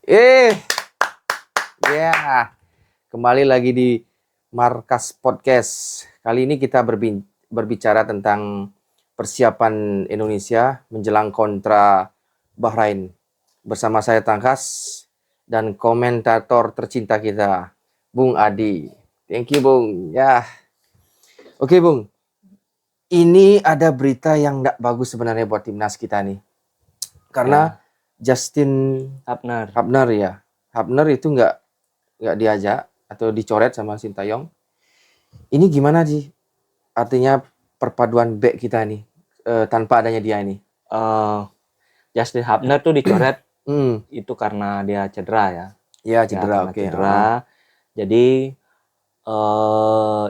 Eh, ya, kembali lagi di Markas Podcast. Kali ini kita berbicara tentang persiapan Indonesia menjelang kontra Bahrain. Bersama saya Tangkas dan komentator tercinta kita, Bung Adi. Thank you, Bung. Ya, oke, Bung. Ini ada berita yang nggak bagus sebenarnya buat timnas kita nih. Karena Justin Hubner ya. Hubner itu nggak diajak atau dicoret sama Sintayong. Ini gimana sih? Artinya perpaduan back kita nih tanpa adanya dia ini. Justin Hubner tuh dicoret itu karena dia cedera ya. Ya cedera, karena cedera. Jadi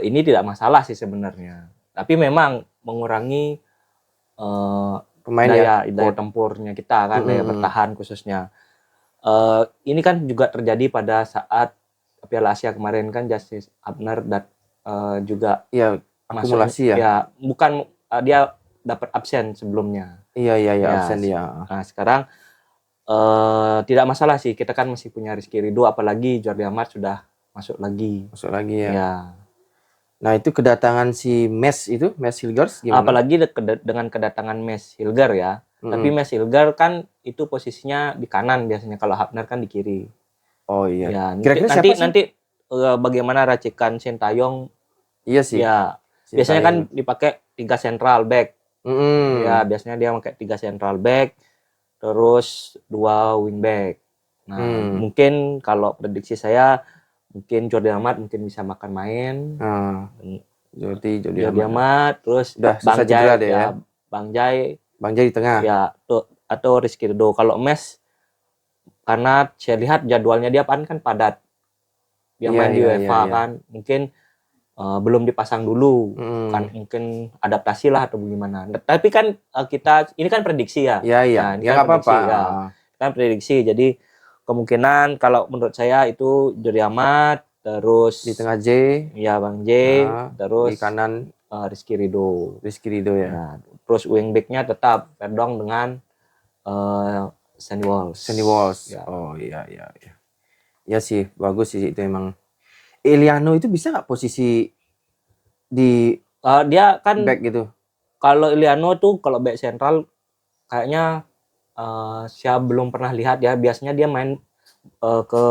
ini tidak masalah sih sebenarnya. Tapi memang mengurangi Pemain daya tempurnya kita kan, daya bertahan khususnya. Ini kan juga terjadi pada saat Piala Asia kemarin kan, Justin Hubner dan juga akumulasi ya. Bukan dia dapat absen sebelumnya. Iya, absen dia. Nah, sekarang tidak masalah sih, kita kan masih punya Rizky Ridho, apalagi Jordi Amat sudah masuk lagi ya. Nah, itu kedatangan si Mes Hilgers gimana? Apalagi dengan kedatangan Mes Hilger ya. Tapi Mes Hilger kan itu posisinya di kanan biasanya, kalau Hubner kan di kiri. Oh iya. Ya, nanti bagaimana racikan Sintayong? Iya sih. Ya, biasanya kan dipakai 3 central back. Ya, biasanya dia pakai 3 central back, terus 2 wing back. Nah, mungkin kalau prediksi saya, mungkin Jordi Amat mungkin bisa makan main. Jordi Amat, terus Bang Jai ya. Bang Jai di tengah. Ya, atau Rizky Ridho. Kalau Mes, karena saya lihat jadwalnya dia kan padat. Dia main di UEFA kan, mungkin belum dipasang dulu, kan mungkin adaptasi lah atau bagaimana. Tapi kan kita ini kan prediksi ya. Iya. Ya nggak apa-apa. Kan prediksi. Jadi kemungkinan kalau menurut saya itu Jordi Amat, terus di tengah J, ya Bang J, terus di kanan Rizky Ridho ya. Nah, terus wingbacknya tetap Perdong dengan Sandy Walsh. Ya. Oh iya. Ya sih, bagus sih itu emang. Eliano itu bisa nggak posisi di dia kan back gitu? Kalau Eliano tuh kalau back sentral kayaknya saya belum pernah lihat ya. Biasanya dia main ke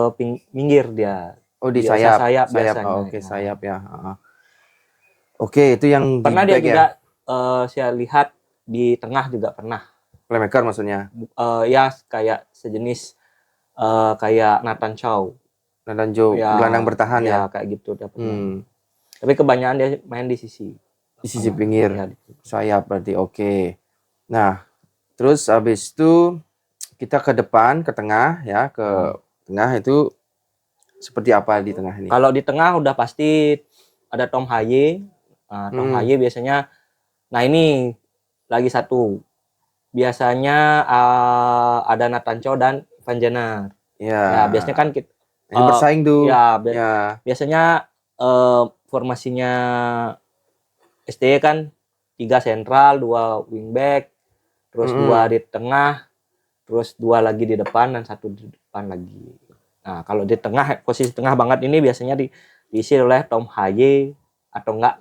pinggir dia. Oh, di sayap biasanya. Sayap ya. Oke, itu yang pernah di dia back juga saya lihat di tengah juga pernah. Playmaker maksudnya? Ya kayak sejenis kayak Nathan Chow, gelandang bertahan ya. Kayak gitu dia pernah. Tapi kebanyakan dia main di sisi pinggir, sayap berarti. Oke. Nah, terus habis itu kita ke depan, ke tengah ya, ke tengah itu seperti apa di tengah ini? Kalau di tengah udah pasti ada Tom Haye. Tom Haye biasanya, nah ini lagi satu. Biasanya ada Nathan Chow dan Van Jenner. Ya, biasanya kan kita bersaing tuh. Biasanya formasinya STY kan 3 sentral, 2 wingback, terus 2 di tengah, terus 2 lagi di depan dan 1 di depan lagi. Nah, kalau di tengah, posisi tengah banget ini biasanya diisi oleh Tom Haye atau enggak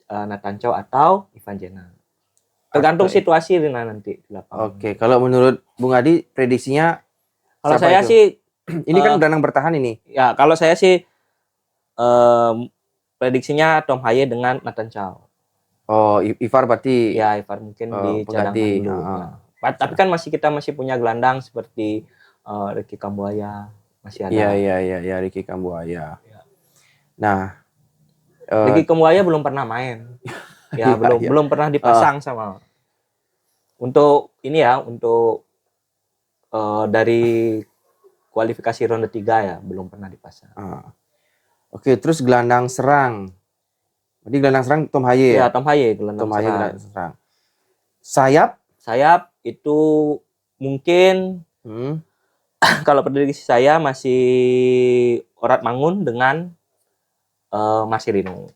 Nathan Chow atau Ivan Jenner. Tergantung situasi nanti di lapangan. Oke, kalau menurut Bung Adi prediksinya kalau saya sih ini kan gelandang bertahan ini. Ya, kalau saya sih prediksinya Tom Haye dengan Nathan Chow. Oh, Ivar berarti. Ya, Ivar mungkin dicadangkan dulu. Tapi kan kita masih punya gelandang seperti Ricky Kambuaya masih ada. Iya, Ricky Kambuaya. Ya. Nah, Ricky Kambuaya belum pernah main. Ya, belum pernah dipasang sama. Untuk ini ya, untuk dari kualifikasi ronde 3 ya, belum pernah dipasang. Oke, terus gelandang serang. Jadi gelandang serang Tom Haye. Ya, Tom Haye gelandang serang. Sayap itu mungkin kalau prediksi saya masih Orat Mangun dengan Marcelino.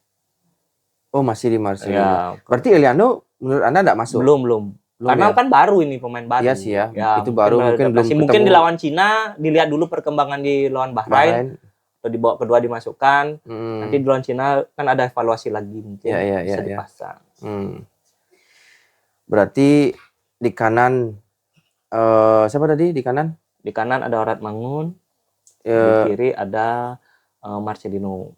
Oh, masih di Marcelino. Ya. Berarti Eliano menurut Anda enggak masuk? Belum. Belum Karena ya? kan baru ini pemain baru. Iya sih ya. Itu baru mungkin belum beradaptasi. Mungkin ketemu di lawan Cina dilihat dulu perkembangan di lawan Bahrain, Bahrain. atau di babak kedua dimasukkan. Hmm. Nanti di lawan Cina kan ada evaluasi lagi mungkin Iya, bisa iya. dipasang. Berarti di kanan siapa tadi di kanan? Di kanan ada Orat Mangun, di kiri ada Marcelino.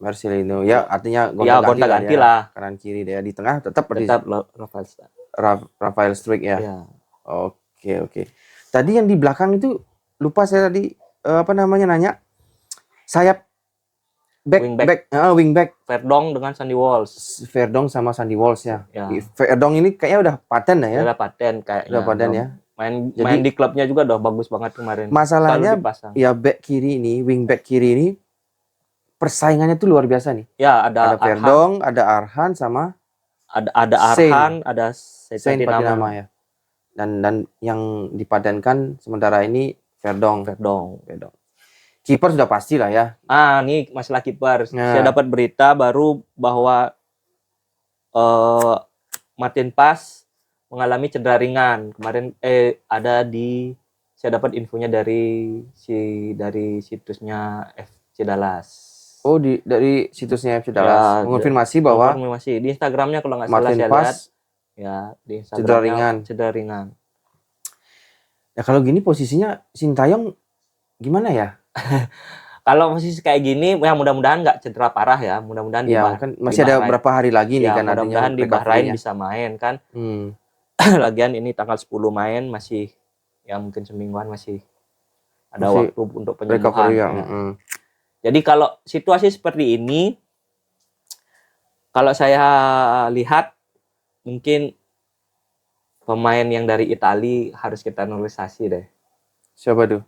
Ya artinya Ya gonta-ganti lah. Kanan kiri dia, di tengah tetap Rafael Struijk ya. Ya. Oke. Tadi yang di belakang itu lupa saya tadi nanya. Sayap wingback. Verdong dengan Sandy Walsh. Verdong sama Sandy Walsh ya. Ya. Verdong ini kayaknya udah paten ya. Udah paten kayaknya. Udah paten ya. Main di klubnya juga udah bagus banget kemarin. Masalahnya ya wingback kiri ini persaingannya tuh luar biasa nih. Ya, ada Verdong, ada Arhan sama ada Arhan, ada Saint Patinama ya. Dan yang dipadankan sementara ini Verdong. Kiper sudah pasti lah ya. Ini masalah kiper. Saya dapat berita baru bahwa Martin Pas mengalami cedera ringan. Kemarin saya dapat infonya dari situsnya FC Dallas. Oh, dari situsnya FC Dallas mengonfirmasi bahwa di Instagramnya kalau nggak salah saya lihat. Ya, di Instagramnya cedera ringan. Ya kalau gini posisinya Sintayong gimana ya? Kalau posisi kayak gini, ya mudah-mudahan nggak cedera parah ya. Mudah-mudahan kan masih ada berapa hari lagi nih kan mudah-mudahan di Bahrain bisa main kan. Lagian ini tanggal 10 main masih ya mungkin semingguan masih ada waktu untuk penyembuhan. Ya. Jadi kalau situasi seperti ini, kalau saya lihat mungkin pemain yang dari Italia harus kita normalisasi deh. Siapa tuh?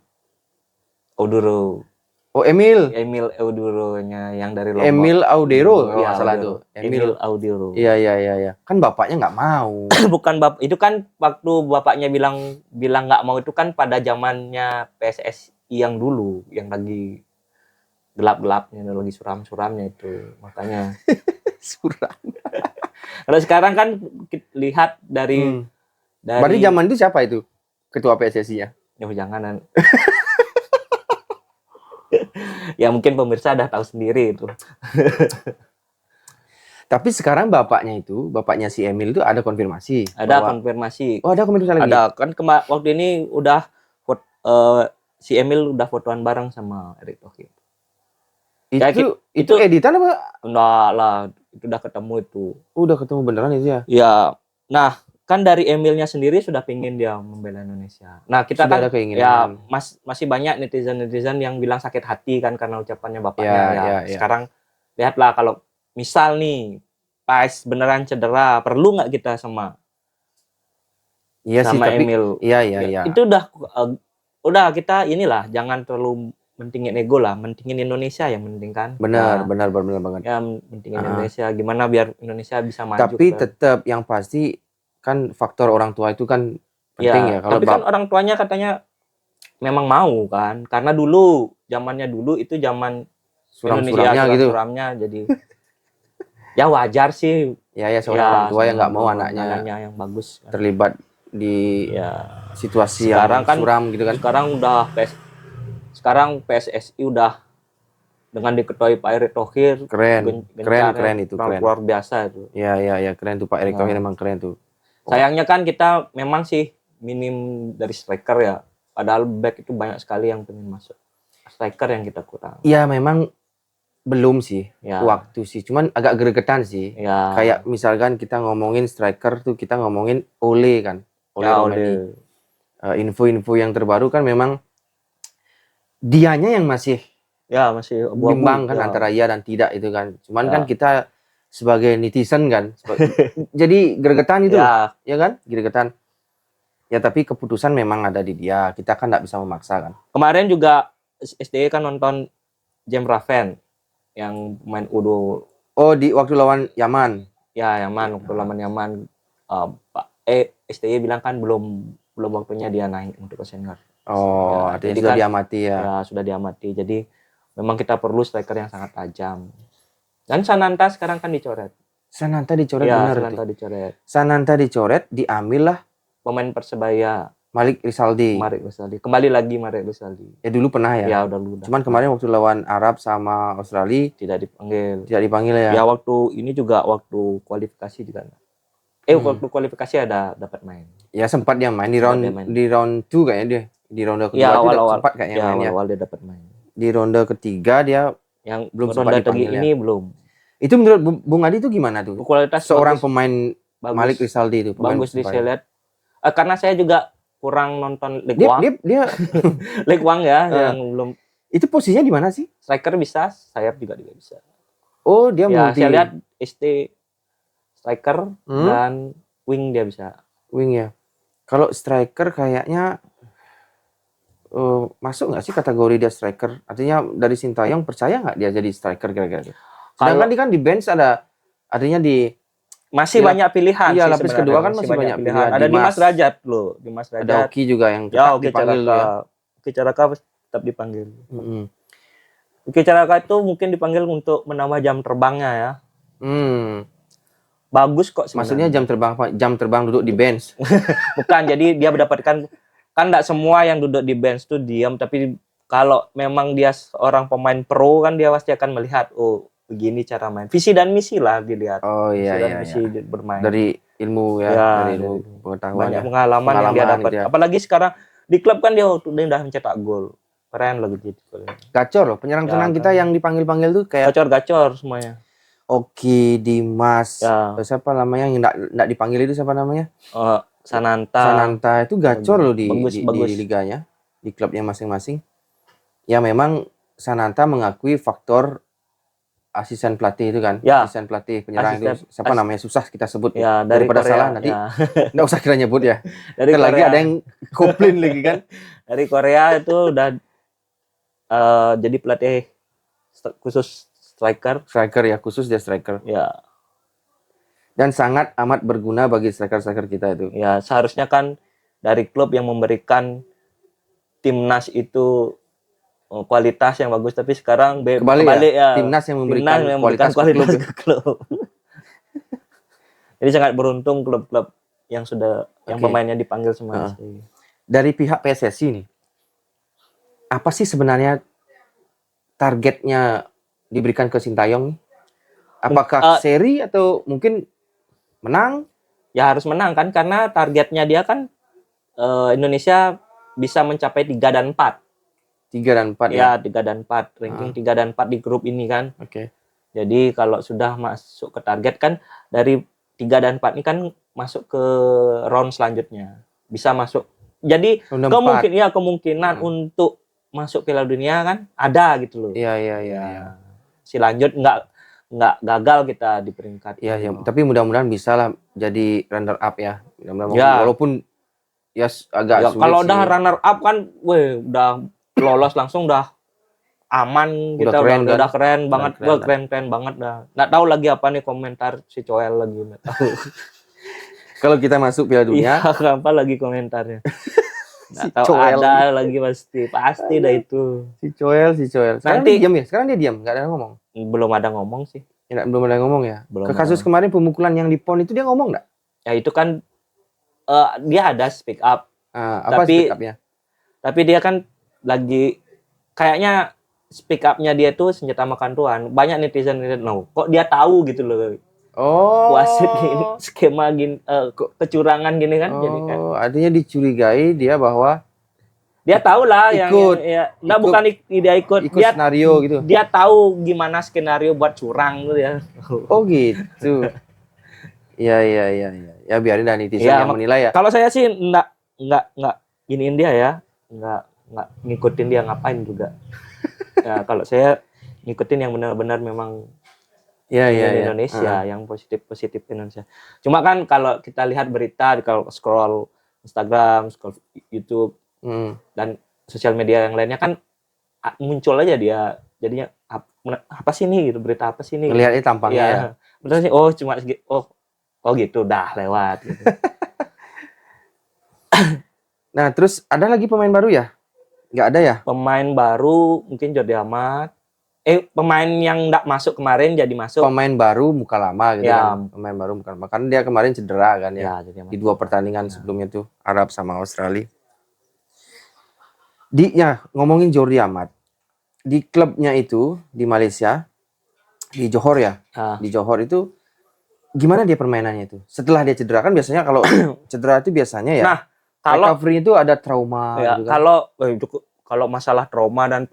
Audero. Oh, Emil Audero-nya yang dari Lombok. Emil Audero kalau nggak salah tuh. Emil Audero. Iya. Kan bapaknya nggak mau. Bukan itu kan waktu bapaknya bilang nggak mau itu kan pada zamannya PSSI yang dulu, yang lagi gelap-gelapnya, lagi suram-suramnya itu. Makanya suram. Kalau sekarang kan lihat dari Berarti zaman itu siapa itu? Ketua PSSI-nya? Jangan. Ya mungkin pemirsa udah tahu sendiri itu. Tapi sekarang bapaknya si Emil itu ada konfirmasi. Konfirmasi. Oh, ada konfirmasi lagi. Ada kan waktu ini udah si Emil udah fotoan bareng sama Erick Thohir. Itu editan apa? Enggak lah, itu udah ketemu itu. Udah ketemu beneran itu ya? Ya. Nah, kan dari Emilnya sendiri sudah pingin dia membela Indonesia. Nah, kita sudah kan ya masih banyak netizen yang bilang sakit hati kan karena ucapannya bapaknya. Sekarang lihatlah kalau misal nih Pas beneran cedera, perlu nggak kita sama Emil? Iya. Itu udah kita inilah, jangan terlalu mentingin ego lah, mentingin Indonesia yang penting kan. Benar banget. Ya, mentingin Indonesia, gimana biar Indonesia bisa maju. Tapi tetap yang pasti kan faktor orang tua itu kan penting ya. Tapi kan orang tuanya katanya memang mau kan, karena zamannya dulu itu zaman suram-suramnya gitu. Suramnya jadi ya wajar sih. Ya seorang orang tua yang nggak mau anaknya yang bagus kan terlibat di situasi yang suram gitu kan. Sekarang PSSI udah dengan diketuai Pak Erick Thohir, keren itu, luar biasa itu. Iya, keren tuh Pak Erick Thohir, emang keren tuh. Sayangnya kan kita memang sih minim dari striker ya. Padahal back itu banyak sekali yang pengen masuk. Striker yang kita kurang. Iya, memang belum sih waktu sih. Cuman agak gregetan sih. Ya. Kayak misalkan kita ngomongin striker tuh kita ngomongin Ole kan. Ole. Info-info yang terbaru kan memang dianya yang masih bimbang kan antara iya dan tidak itu kan. Cuman kan kita sebagai netizen kan jadi gregetan itu ya kan, gregetan. Ya tapi keputusan memang ada di dia. Kita kan nggak bisa memaksa kan. Kemarin juga SDE kan nonton Jem Raven yang main U20. Oh, di waktu lawan Yaman. Ya, waktu lawan Yaman. SDE bilang kan belum waktunya dia naik untuk ke senior. Oh, artinya sudah diamati ya. Ya, sudah diamati. Jadi memang kita perlu striker yang sangat tajam. Dan Sananta sekarang kan dicoret. Sananta dicoret, benar. Sananta dicoret. Sananta dicoret, diambil lah pemain Persebaya, Malik Rizaldi. Marek Rizaldi. Kembali lagi Marek Rizaldi. Ya dulu pernah ya. Ya udah lu. Cuman kemarin waktu lawan Arab sama Australia tidak dipanggil. tidak dipanggil ya. Ya waktu ini juga waktu kualifikasi juga. Waktu kualifikasi ada dapat main. Ya sempat dia main di Sempat round dia main. di round 2 kayaknya dia. Di ronde kedua Ya itu awal-awal. sempat kayaknya Ya mainnya. awal-awal dia dapat main. Di ronde ketiga dia Yang belum ronde sempat dipanggil ini belum. Itu menurut Bung Adi itu gimana tuh? Kualitas Seorang bagus, pemain bagus, Malik Rizaldi itu pemain bagus Persebaya. saya lihat. Karena saya juga kurang nonton League One. Dia League One ya yang belum. Itu posisinya di mana sih? Striker bisa, sayap juga dia bisa. Oh, dia Ya, multi saya lihat ST striker dan wing dia bisa. wing ya. Kalau striker kayaknya masuk nggak sih kategori dia striker? Artinya dari Sintayong percaya nggak dia jadi striker kira-kira? Sedangkan dia kan di bench artinya di masih banyak pilihan. Iya, sih lapis kedua kan masih banyak pilihan. Ada Dimas Rajat loh, Dimas Rajat. Ada Oki juga yang ya, tetap dipanggil ya. Oki Caraka tetap dipanggil. Oki Caraka itu mungkin dipanggil untuk menambah jam terbangnya ya. Bagus kok Maksudnya sebenarnya. jam terbang duduk di bench. Bukan, jadi dia mendapatkan kan enggak semua yang duduk di bench tuh diam, tapi kalau memang dia seorang pemain pro kan dia pasti akan melihat begini cara main. Visi dan misi lah dilihat. Oh iya iya. Misi bermain. Dari ilmu ya, dari ilmu pengetahuan. Banyak pengalaman yang dia dapat. Ya. Apalagi sekarang di klub kan dia udah mencetak gol. Keren loh gitu. Gacor loh, penyerang-penyerang kita yang dipanggil-panggil tuh kayak gacor semuanya. Oki, Dimas, siapa namanya yang enggak dipanggil itu siapa namanya? Sananta itu gacor loh di bagus. liganya, di klubnya masing-masing. Ya memang Sananta mengakui faktor asisten pelatih itu kan, asisten pelatih penyerang itu siapa namanya susah kita sebut ya, daripada Korea, salah nanti nggak usah kita nyebut ya. Dari lagi ada yang komplain lagi kan. Dari Korea itu udah jadi pelatih khusus striker ya, khusus dia striker ya, dan sangat amat berguna bagi striker kita itu ya. Seharusnya kan dari klub yang memberikan timnas itu kualitas yang bagus, tapi sekarang kembali ya timnas yang memberikan kualitas ke klub. Jadi sangat beruntung klub-klub yang sudah yang pemainnya dipanggil semua. Dari pihak PSSI nih, apa sih sebenarnya targetnya diberikan ke Sintayong nih? Apakah seri atau mungkin menang? Ya harus menang kan, karena targetnya dia kan Indonesia bisa mencapai 3 dan 4. 3 dan 4 ya. 3 dan 4, ranking 3 dan 4 di grup ini kan. Oke. Jadi kalau sudah masuk ke target kan dari 3 dan 4 ini kan masuk ke round selanjutnya. Bisa masuk. Jadi kemungkinan untuk masuk Piala Dunia kan ada gitu loh. Iya. Si lanjut nggak gagal kita di peringkat. Iya. Tapi mudah-mudahan bisa lah jadi runner up ya. Walaupun ya agak sulit. Kalau udah runner up kan, udah lolos langsung udah aman kita udah keren banget. Keren banget dah. Nggak tahu lagi apa nih komentar si Coel lagi, nggak tahu. Kalau kita masuk Piala Dunia, apa lagi komentarnya? Nggak tahu ada lagi pasti dah itu. Si Coel. Sekarang dia diam ya? Sekarang dia diam, nggak ada ngomong. Belum ada ngomong sih. Belum ada ngomong ya. Kasus kemarin pemukulan yang di PON itu dia ngomong nggak? Ya itu kan dia ada speak up. Apa speak up-nya? Tapi dia kan lagi kayaknya speak up-nya dia tuh senjata makan tuan. Banyak netizen kok dia tahu gitu loh. Wasit gini, skema gini, kecurangan gini kan. Jadi kan. Artinya dicurigai dia bahwa dia tahu lah bukan dia ikut dia, skenario gitu. Dia tahu gimana skenario buat curang gitu ya. Oh gitu. Iya. Ya biarin dah netizen yang menilai ya. Kalau saya sih enggak giniin dia ya. Enggak ngikutin dia ngapain juga. Ya kalau saya ngikutin yang benar-benar memang Indonesia, yang positif Indonesia. Cuma kan kalau kita lihat berita, kalau scroll Instagram, scroll YouTube dan sosial media yang lainnya kan muncul aja dia. Jadinya apa sih ini gitu, berita apa sih ini? Ngelihatnya tampangnya ya. Betul sih. Cuma gitu dah lewat gitu. Nah, terus ada lagi pemain baru ya? Nggak ada ya? Pemain baru mungkin Jordi Amat. pemain yang nggak masuk kemarin jadi masuk. Pemain baru muka lama gitu Ya. kan. Pemain baru muka lama. Karena dia kemarin cedera kan ya. Ya, jadi Di 2 pertandingan Ya. sebelumnya tuh Arab sama Australia. Ngomongin Jordi Amat. Di klubnya itu di Malaysia, di Johor ya. Ah. Di Johor itu gimana dia permainannya itu? Setelah dia cedera kan biasanya kalau cedera itu biasanya ya. Nah, kalau recovery itu ada trauma ya, gitu kan. kalau masalah trauma dan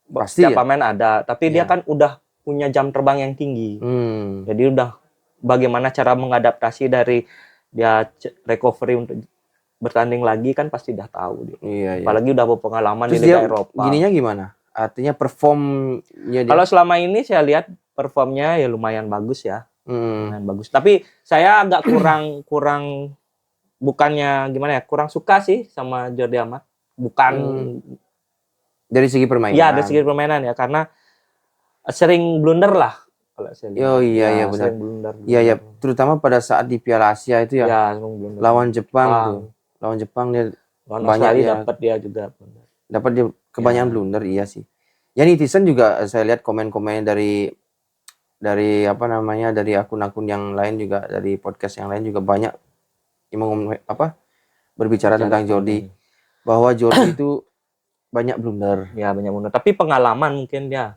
Pasti setiap ya? pemain ada, tapi dia Ya. kan udah punya jam terbang yang tinggi. Jadi udah bagaimana cara mengadaptasi dari dia recovery untuk bertanding lagi kan pasti udah tahu dia. Iya, iya. Apalagi udah berpengalaman Terus di Liga dia Eropa. gininya gimana? Artinya performnya dia. Kalau selama ini saya lihat performnya ya lumayan bagus ya. Hmm. Lumayan bagus. Tapi saya agak kurang bukannya gimana ya? Kurang suka sih sama Jordi Amat. Bukan Dari segi permainan. ya dari segi permainan ya, karena sering blunder lah kalau saya lihat. Oh iya, iya, benar. Sering blunder. Iya, ya, terutama pada saat di Piala Asia itu ya. Ya, sering blunder. Lawan Jepang tuh. Lawan Jepang dia Lawan banyak Australia dia. dapat dia juga blunder. Dapat dia kebanyakan blunder, iya sih. Ya netizen juga saya lihat komen-komen dari apa namanya, dari akun-akun yang lain juga, dari podcast yang lain juga banyak yang berbicara tentang Jordi, bahwa Jordi itu banyak blunder. Ya, banyak blunder. Tapi pengalaman mungkin dia.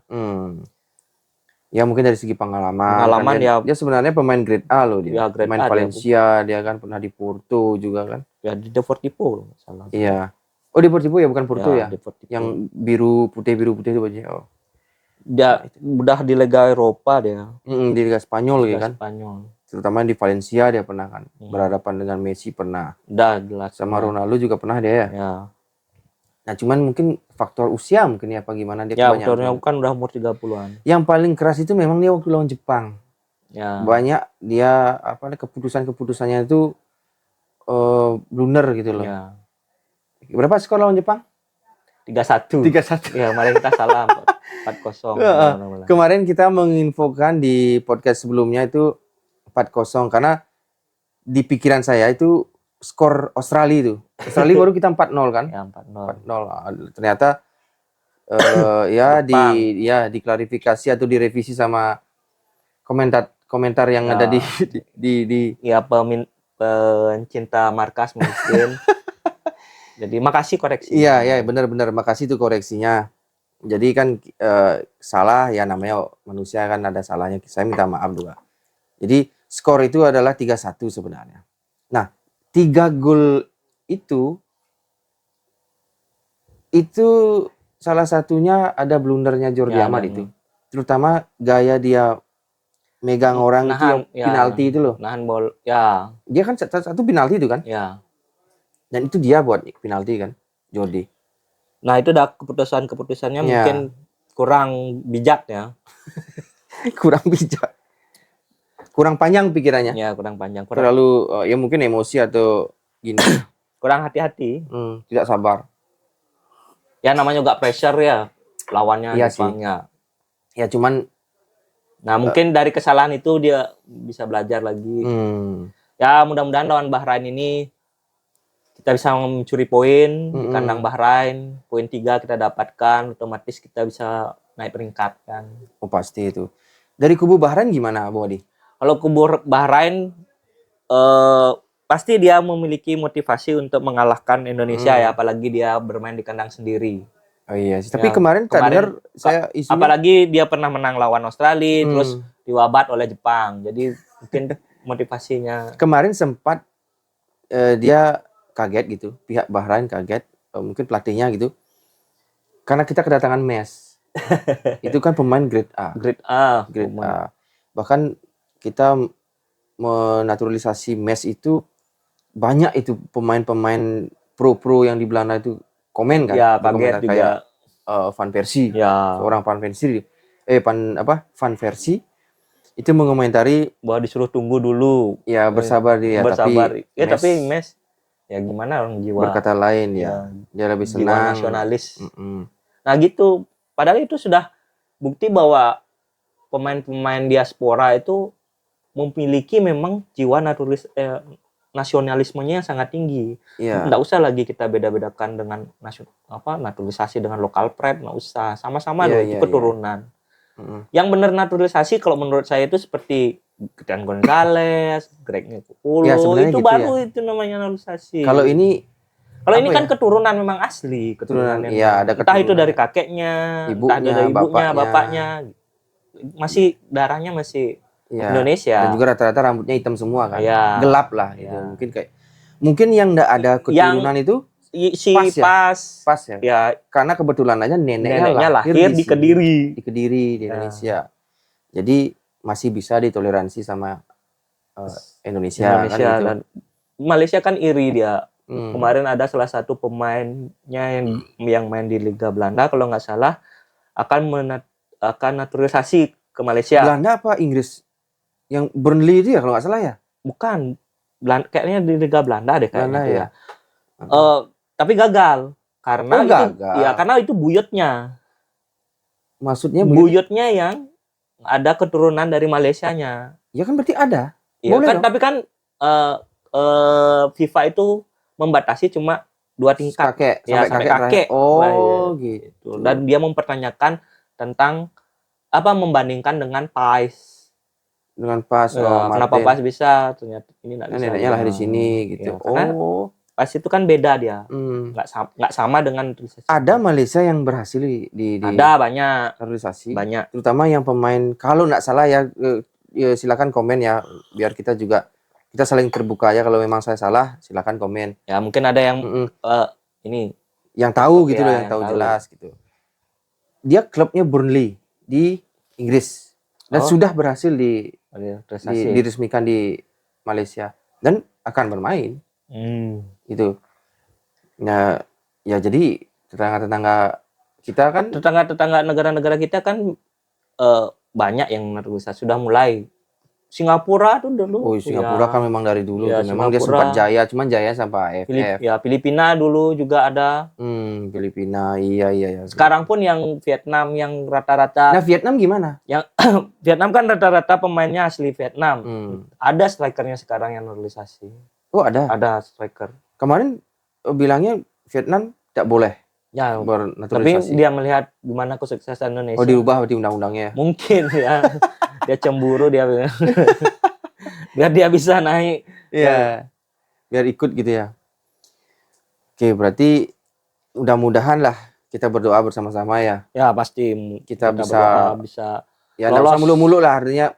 Ya mungkin dari segi pengalaman Pengalaman kan dia sebenarnya pemain grade A loh dia. Ya, grade pemain A Valencia dia kan, pernah di Porto juga kan. Ya di Deportivo kalau nggak salah. Iya. Oh di Deportivo ya, bukan Porto ya. Deportivo. Yang biru putih itu bajunya. Oh. Dia udah di Liga Eropa dia. Di Liga Spanyol Liga ya kan. Spanyol. Terutama di Valencia dia pernah kan. Berhadapan dengan Messi pernah. Udah jelas. Sama Ronaldo juga pernah dia ya. Ya. Nah cuman mungkin faktor usia mungkin ya apa gimana dia Ya, kebanyakan. faktornya kan udah umur 30-an. Yang paling keras itu memang dia waktu lawan Jepang. Ya. Banyak dia keputusannya itu blunder gitu loh. Ya. Berapa skor lawan Jepang? 3-1. 3-1. Ya, kemarin kita salah 4-0. Kemarin kita menginfokan di podcast sebelumnya itu 4-0 karena di pikiran saya itu skor Australia itu. Australia baru kita 4-0 kan? Ya, 4-0. Ternyata diklarifikasi atau direvisi sama komentar yang ada di ya pencinta markas mungkin. Jadi makasih koreksi. Iya, benar-benar makasih itu koreksinya. Jadi kan salah ya, namanya manusia kan ada salahnya. Saya minta maaf juga. Jadi skor itu adalah 3-1 sebenarnya. Nah, 3 gol itu salah satunya ada blundernya Jordi Amat itu. Terutama gaya dia megang orang itu yang penalti itu loh. Nahan bola. Ya. Dia kan satu penalti itu kan? Ya. Dan itu dia buat penalti kan, Jordi. Nah, itu udah keputusannya mungkin kurang bijak ya. Kurang bijak. Kurang panjang pikirannya. Ya, kurang panjang. Terlalu ya mungkin emosi atau gini. Kurang hati-hati. Tidak sabar. Ya namanya juga pressure ya. Lawannya Jepangnya. Ya cuman mungkin dari kesalahan itu dia bisa belajar lagi. Ya mudah-mudahan lawan Bahrain ini kita bisa mencuri poin di kandang Bahrain. Poin 3 kita dapatkan, otomatis kita bisa naik peringkat kan. Oh pasti itu. Dari kubu Bahrain gimana, Abu Adi? Kalau kubu Bahrain pasti dia memiliki motivasi untuk mengalahkan Indonesia ya, apalagi dia bermain di kandang sendiri. Oh iya sih. Tapi kemarin dengar saya isunya, apalagi dia pernah menang lawan Australia, terus diwabat oleh Jepang. Jadi mungkin motivasinya. Kemarin sempat dia kaget gitu, pihak Bahrain kaget, mungkin pelatihnya gitu. Karena kita kedatangan Mes. Itu kan pemain grade A. Grade A. Bahkan kita menaturalisasi Mes itu banyak itu pemain-pemain pro yang di Belanda itu komen kan. Ya, kaget juga. Kayak Van Persie. Ya. Seorang Van Persie. Van Persie itu mengomentari bahwa disuruh tunggu dulu. Ya, bersabar dia. Tapi Mes ya gimana, orang jiwa berkata lain ya. Dia lebih senang. Jiwa nasionalis. Nah gitu. Padahal itu sudah bukti bahwa pemain-pemain diaspora itu memiliki memang jiwa nasionalismenya yang sangat tinggi. Nggak usah lagi kita beda-bedakan dengan naturalisasi dengan lokal pride, nggak usah. Sama-sama itu keturunan. Mm-mm. Yang benar naturalisasi kalau menurut saya itu seperti Christian Gonzalez, Greg Pulo, Ya, sebenarnya itu gitu baru ya. itu namanya naturalisasi. Kalau ini Kalau ini apa kan ya? keturunan memang asli, keturunan Keturunan, yang iya, ada entah itu dari keturunan kakeknya, entah ibunya, dari ibunya, bapaknya. bapaknya, masih darahnya masih Ya, dan Indonesia. juga rata-rata rambutnya hitam semua kan. Ya, Gelap lah gitu. ya. Mungkin yang enggak ada keturunan Yang itu si pas ya? pas, Pas ya. ya Karena kebetulan aja neneknya neneknya lahir lahir di sini, Kediri. di Kediri, di Ya. Indonesia. Jadi masih bisa ditoleransi sama Indonesia kan Indonesia gitu. dan Malaysia kan iri dia. Hmm. Kemarin ada salah satu pemainnya yang main di Liga Belanda kalau nggak salah akan naturalisasi ke Malaysia. Belanda apa Inggris? Yang Burnley itu ya kalau nggak salah ya? Bukan, kayaknya di Liga Belanda deh kayaknya Belanda tuh ya. ya. Tapi gagal karena Oh, itu gagal. ya karena itu buyutnya. Maksudnya Buyutnya yang ada keturunan dari Malaysianya. ya kan berarti ada. Ya Boleh kan, dong. tapi kan FIFA itu membatasi cuma 2 tingkat. Kakek Ya, sampai sampai kakek kakek. terakhir. Oh, Nah, ya, gitu. Dan dia mempertanyakan tentang membandingkan dengan PAIS. Dengan pas Ya, kenapa Martin. PAIS bisa, ternyata ini nggak bisa. Neneknya lahir di sini gitu. Ya, karena Oh. PAIS itu kan beda dia. Hmm. Nggak sama dengan naturalisasi. Ada Malaysia yang berhasil di Ada banyak. naturalisasi. Banyak. Terutama yang pemain, kalau nggak salah ya, ya silakan komen ya, biar kita juga kita saling terbuka ya. Kalau memang saya salah, silakan komen. Ya mungkin ada yang Mm-mm. ini Yang tahu gitu ya, loh, yang tahu jelas gitu. Dia klubnya Burnley di Inggris dan Oh. sudah berhasil naturalisasi. diresmikan di Malaysia dan akan bermain gitu. Nah, ya jadi tetangga-tetangga kita kan Tetangga-tetangga negara-negara kita kan banyak yang naturalisasi sudah mulai. Singapura tuh dulu. Singapura ya. kan memang dari dulu Ya, tuh. Memang dia Singapura. sempat jaya, cuman jaya sampai AFF. Filipina dulu juga ada. Filipina, iya. Sekarang pun yang Vietnam yang rata-rata. Nah, Vietnam gimana? Yang Vietnam kan rata-rata pemainnya asli Vietnam. Ada strikernya sekarang yang naturalisasi. Oh, ada. Ada striker. Kemarin bilangnya Vietnam tidak boleh Ya, bernaturalisasi. tapi dia melihat gimana kesuksesan Indonesia. Oh, diubah di undang-undangnya. Mungkin ya. Dia cemburu dia. Biar dia bisa naik. Iya. Biar ikut gitu ya. Oke, berarti mudah-mudahan lah kita berdoa bersama-sama ya. Ya, pasti Kita berdoa bisa ya nggak lolos. usah mulu-mulu lah, artinya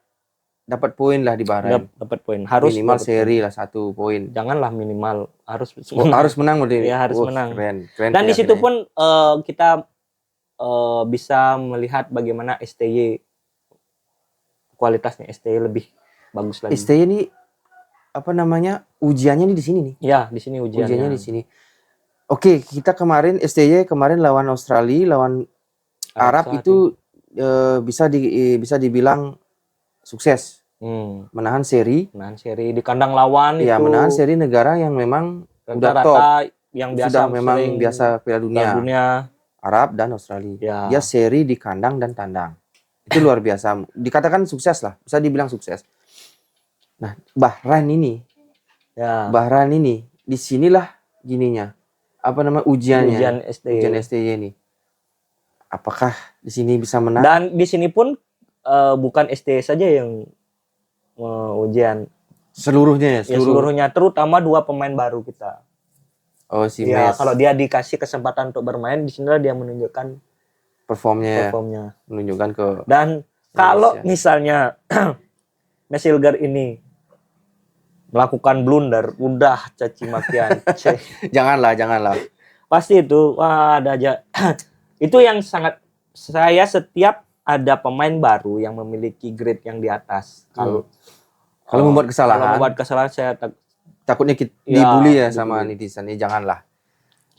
dapat poin lah di Bahrain. Dapat poin. Harus minimal dapat seri poin. lah 1 poin. Janganlah minimal, harus Harus menang berarti. Ya, harus menang. Keren. Dan di situ pun kita bisa melihat bagaimana STY kualitasnya STY lebih bagus lagi. STY ini apa namanya? Ujiannya nih di sini nih. Ya, di sini ujiannya. Di sini. Oke, kita kemarin STY lawan Australia, lawan Arab itu bisa dibilang sukses. Menahan seri di kandang lawan ya, itu. menahan seri negara yang memang udah top, yang biasa sudah memang biasa Piala Dunia. Arab dan Australia. Ya. Dia seri di kandang dan tandang. Itu luar biasa. Dikatakan sukses lah, bisa dibilang sukses. Nah, Bahrain ini, disinilah gininya. Apa nama ujiannya? Ujian STY ini. Apakah di sini bisa menang? Dan di sini pun bukan STY saja yang ujian. Seluruhnya ya? Seluruhnya, terutama 2 pemain baru kita. Oh, si ya, Mes. kalau dia dikasih kesempatan untuk bermain, di sinilah dia menunjukkan performnya. Menunjukkan ke. Dan kalau misalnya Mesilgar ini melakukan blunder, udah caci makian. Janganlah. Pasti itu, ada aja. Itu yang sangat, saya setiap ada pemain baru yang memiliki grade yang di atas. Kalau membuat kesalahan, saya takutnya dibully ya sama netizen. Janganlah.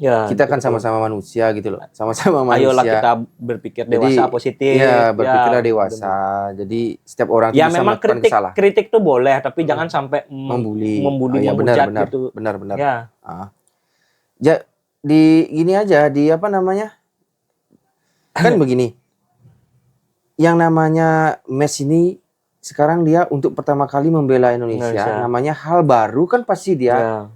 Ya, kita kan sama-sama manusia gitu loh. Sama-sama manusia. Ayolah kita berpikir dewasa, positif. Iya, berpikirlah dewasa. Jadi setiap orang ya, bisa memang melakukan kesalahan. Kritik tuh boleh, tapi jangan sampai membuli, menghujat gitu. Benar. Ya. Di gini aja, di apa namanya? Kan begini. Yang namanya Messi ini sekarang dia untuk pertama kali membela Indonesia. Namanya hal baru kan pasti dia.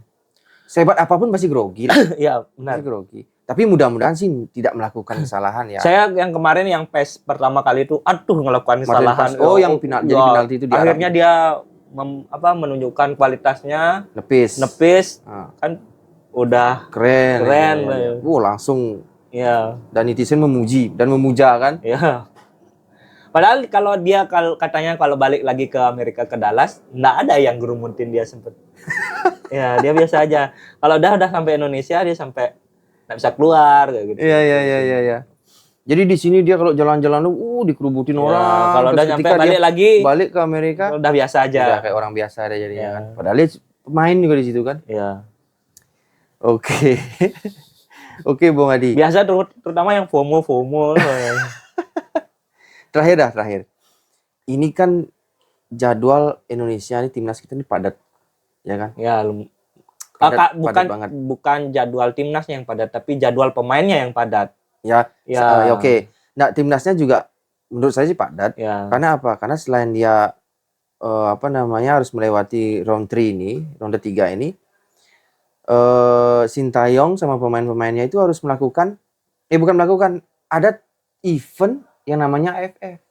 Sehebat apapun pasti grogi. Iya, benar. Pasti grogi. Tapi mudah-mudahan sih tidak melakukan kesalahan ya. Saya yang kemarin yang PES pertama kali itu, aduh ngelakukan Martin kesalahan. Paes. Oh, yang jadi penalti itu diarahkan. Akhirnya dia menunjukkan kualitasnya, nepis, Ah, kan udah keren. keren. Ya. Langsung Ya, dan netizen memuji dan memuja kan. ya. Padahal kalau dia katanya kalau balik lagi ke Amerika ke Dallas, nggak ada yang gerumutin dia sempet. Ya, dia biasa aja. Kalau udah sampai Indonesia dia sampai nggak bisa keluar kayak gitu. Iya. Jadi di sini dia kalau jalan-jalan dikerubutin Ya, orang. kalau Terus udah nyampe ketika dia balik ke Amerika udah biasa aja. udah kayak orang biasa ada jadinya Ya. kan. Padahal dia pemain juga di situ kan. Ya. Oke. Oke, Bung Adi. Biasa terutama yang FOMO. Terakhir. Ini kan jadwal Indonesia nih, timnas kita ini padat, ya kan? Ya, Padat banget. bukan jadwal timnasnya yang padat, tapi jadwal pemainnya yang padat. Ya, Ya. oke. Nah, timnasnya juga menurut saya sih padat. Ya. Karena apa? Karena selain dia harus melewati ronde 3 ini, Sintayong sama pemain-pemainnya itu harus ada event yang namanya AFF.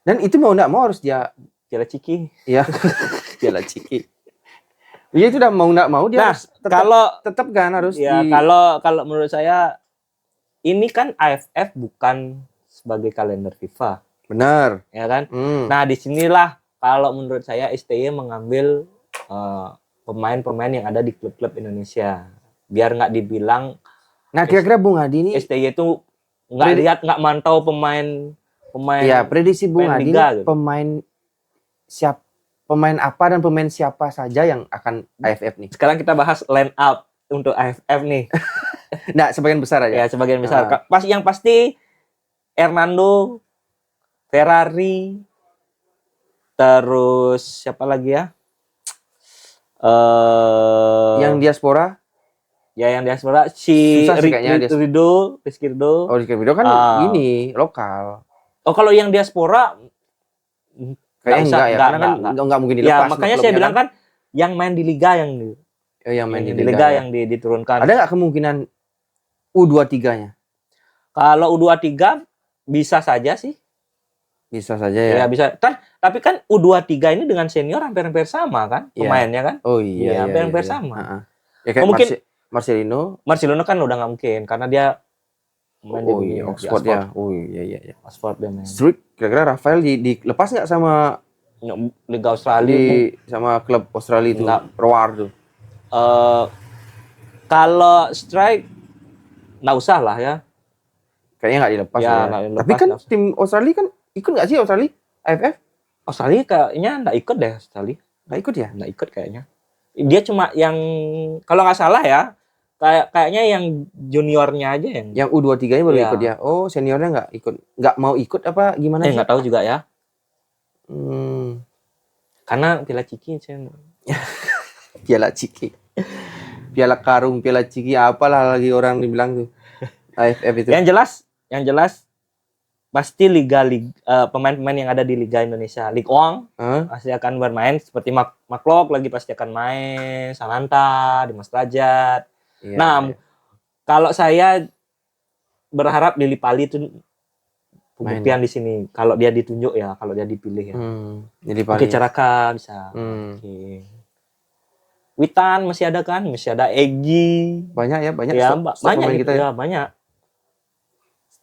Dan itu mau nggak mau harus dia Piala Ciki. ya Piala Ciki. Iya itu udah mau nggak mau dia harus tetap kan harus ya kalau menurut saya ini kan AFF bukan sebagai kalender FIFA, benar. ya kan? Nah, disinilah kalau menurut saya STY mengambil pemain-pemain yang ada di klub-klub Indonesia, biar nggak dibilang. Nah, kira-kira Bung Adi ini STY itu nggak mantau pemain. Ya, prediksi Bung Adi Liga, gitu. pemain apa dan pemain siapa saja yang akan AFF nih? Sekarang kita bahas line up untuk AFF nih. Nah, sebagian besar aja. Ya, sebagian besar. Yang pasti Hernando, Ferrari, terus siapa lagi ya? Yang diaspora? Ya, yang diaspora si Rizky Ridho. Oh, Rizky Ridho kan ini lokal. Oh, kalau yang diaspora kayaknya enggak ya, karena kan enggak mungkin dilepas. Ya, makanya saya bilang kan yang main di liga yang main di liga yang diturunkan. Ada nggak kemungkinan U23-nya? Kalau U23 bisa saja sih. Bisa saja ya. Ya bisa. Tapi kan U23 ini dengan senior hampir-hampir sama kan pemainnya kan? Oh iya. Hampir-hampir sama. Ya kayak mungkin Marcelino kan udah nggak mungkin karena dia main di Oxford ya. Oh iya. Oxford dia main. Strict, kira-kira Rafael dilepas nggak sama Liga Australia sama klub Australia itu? Roar tuh. Kalau strike nggak usah lah ya. Kayaknya nggak dilepas ya. Tapi kan tim Australia kan ikut nggak sih Australia AFF? Australia kayaknya nggak ikut deh Australia. Nggak ikut ya? Nggak ikut kayaknya. Dia cuma yang kalau nggak salah ya kayaknya yang juniornya aja yang U23-nya baru ikut ya. Oh, seniornya nggak ikut. Nggak mau ikut apa gimana sih? Nggak tahu juga ya. Karena Piala Ciki Piala Ciki. Piala Karung, Piala Ciki apalah lagi orang dibilang tuh. AFF itu. Yang jelas pasti pemain-pemain yang ada di Liga Indonesia, Ligue 1 pasti akan bermain seperti Maklok lagi pasti akan main, Sananta, Dimas Derajat. Kalau saya berharap Lili Pali itu pembuktian di sini kalau dia ditunjuk ya, kalau dia dipilih ya. Oke, Caraka bisa. Oke. Witan masih ada kan? Masih ada Egi. Banyak ya. Banyak kita ya. Banyak.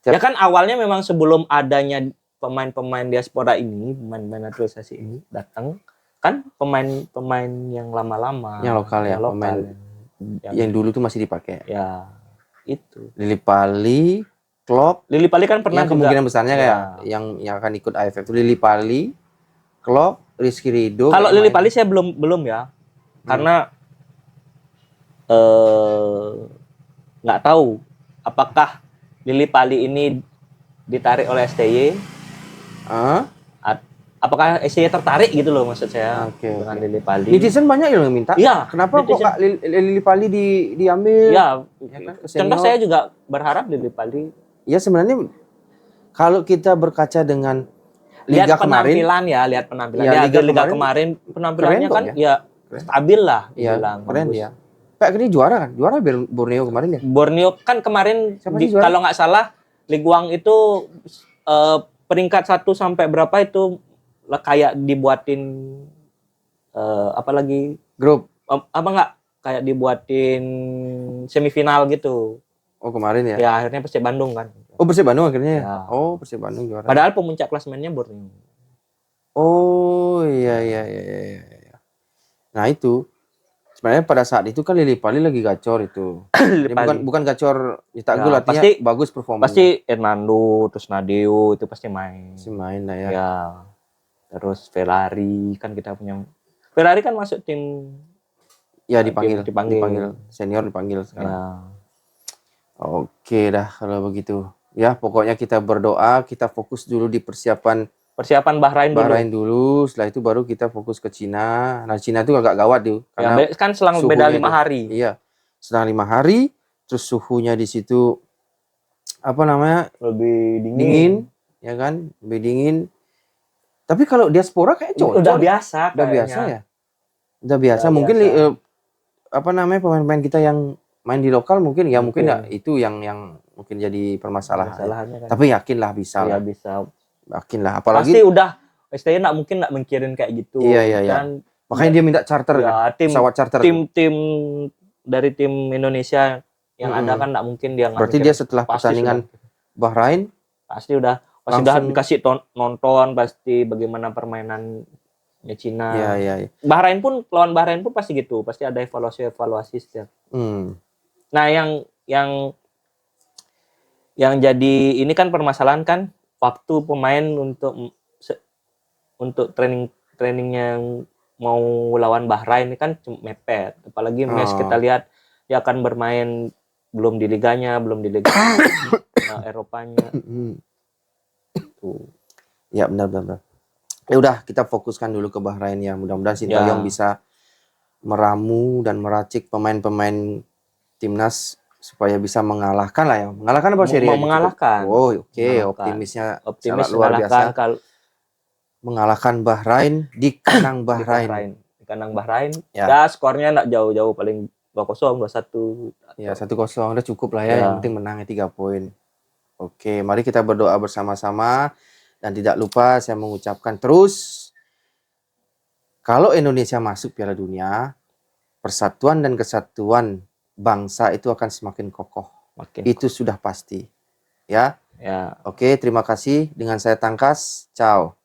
Ya kan awalnya memang sebelum adanya pemain-pemain diaspora ini, pemain-pemain naturalisasi ini datang, kan pemain-pemain yang lama-lama. Yang lokal ya, pemain yang dulu tuh masih dipakai. Ya, itu. Lili Pali, Klopp. Lili Pali kan pernah yang kemungkinan besarnya kayak yang akan ikut AFF itu Lili Pali, Klopp, Rizky Ridho. Kalau Lili Pali saya belum ya. Karena nggak tahu apakah Lili Pali ini ditarik oleh STY. Apakah STY tertarik gitu loh maksud saya dengan Lili Pali. Netizen banyak yang minta. Iya. Kenapa kok Lili Pali diambil? Iya. Contoh saya juga berharap Lili Pali. Ya sebenarnya kalau kita berkaca dengan Liga kemarin. Lihat penampilan. Ya, Liga kemarin penampilannya kan ya stabil lah. Iya, keren dia. Kayak ini juara kan? Juara Borneo kemarin ya? Borneo kan kemarin Siapa sih juara? kalau nggak salah Liguang itu peringkat 1 sampai berapa itu kayak dibuatin apalagi Grup. apa nggak kayak dibuatin semifinal gitu. Oh kemarin ya? Ya akhirnya Persib Bandung kan. Oh Persib Bandung akhirnya ya? Ya. Oh Persib Bandung juara. Padahal pemuncak klasemennya Borneo. Oh iya. Nah itu sebenarnya pada saat itu kan Lili Pali lagi gacor itu. Ya, bukan gacor nyetak gol, artinya pasti bagus performanya. Pasti Hernando terus Nadeo itu pasti main. Masih main lah ya. Ya. Terus Ferrari kan kita punya. Ferrari kan masuk tim. Ya dipanggil Dipanggil. senior dipanggil sekarang. Ya. Oke dah kalau begitu. Ya pokoknya kita berdoa, kita fokus dulu di persiapan Persiapan Bahrain dulu. Setelah itu baru kita fokus ke Cina. Nah Cina itu agak gawat tuh. Ya, kan selang suhunya beda 5 itu. hari. Iya, selang 5 hari. Terus suhunya di situ apa namanya Lebih dingin, ya kan? Lebih dingin. Tapi kalau diaspora kayak cocok. Udah biasa Udah kayaknya. biasa ya. Udah biasa. Udah Mungkin biasa. apa namanya pemain-pemain kita yang main di lokal mungkin ya Mungkin. ya itu yang mungkin jadi permasalahan. Masalahnya kan. Tapi yakinlah bisa ya lah. bisa. Yakinlah apalagi Pasti udah STY nggak mikirin kayak gitu. Iya. Dan Makanya dia minta charter ya, kan? Pesawat charter. Tim dari tim Indonesia yang ada kan nggak mungkin dia nggak Berarti mikirin. dia setelah Pasti pertandingan Bahrain pasti udah langsung dikasih nonton pasti bagaimana permainannya Cina. Iya. Bahrain pun lawan Bahrain pun pasti gitu, pasti ada evaluasi setiap. Nah, yang jadi ini kan permasalahan kan waktu pemain untuk training yang mau lawan Bahrain ini kan mepet. Apalagi match kita lihat dia akan bermain belum di liganya, belum di liga Eropanya. Tuh. Ya benar. Ya udah kita fokuskan dulu ke Bahrain ya. Mudah-mudahan Sintayong bisa meramu dan meracik pemain-pemain timnas supaya bisa mengalahkan lah ya. Mengalahkan apa sih? Mengalahkan. Oh oke. Optimisnya Optimis sangat luar biasa. Kalau mengalahkan Bahrain di kandang Bahrain. Di kandang Bahrain. Ya. Ya skornya enggak jauh-jauh, paling 2-0, 2-1. Ya 1-0 udah cukup lah ya. Yang penting menangnya 3 poin. Oke, mari kita berdoa bersama-sama. Dan tidak lupa saya mengucapkan terus, kalau Indonesia masuk Piala Dunia, persatuan dan kesatuan bangsa itu akan semakin kokoh. Itu sudah pasti. Ya. Ya. Oke, terima kasih. Dengan saya Tangkas. Ciao.